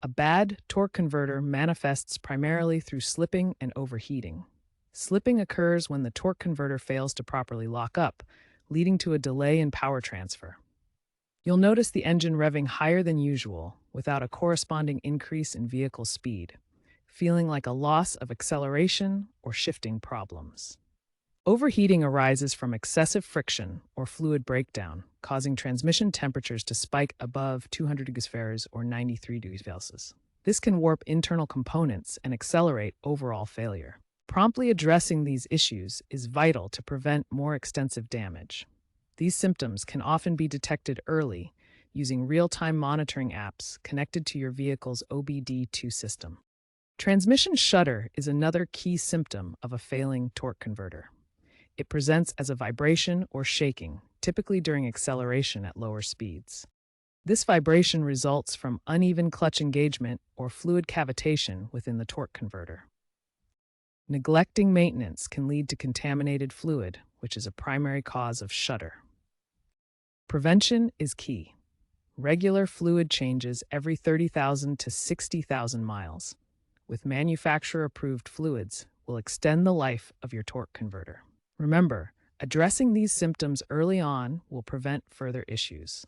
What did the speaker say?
A bad torque converter manifests primarily through slipping and overheating. Slipping occurs when the torque converter fails to properly lock up, leading to a delay in power transfer. You'll notice the engine revving higher than usual without a corresponding increase in vehicle speed, feeling like a loss of acceleration or shifting problems. Overheating arises from excessive friction or fluid breakdown, causing transmission temperatures to spike above 200 degrees Fahrenheit or 93 degrees Celsius. This can warp internal components and accelerate overall failure. Promptly addressing these issues is vital to prevent more extensive damage. These symptoms can often be detected early using real-time monitoring apps connected to your vehicle's OBD2 system. Transmission shudder is another key symptom of a failing torque converter. It presents as a vibration or shaking, typically during acceleration at lower speeds. This vibration results from uneven clutch engagement or fluid cavitation within the torque converter. Neglecting maintenance can lead to contaminated fluid, which is a primary cause of shudder. Prevention is key. Regular fluid changes every 30,000 to 60,000 miles, with manufacturer-approved fluids, will extend the life of your torque converter. Remember, addressing these symptoms early on will prevent further issues.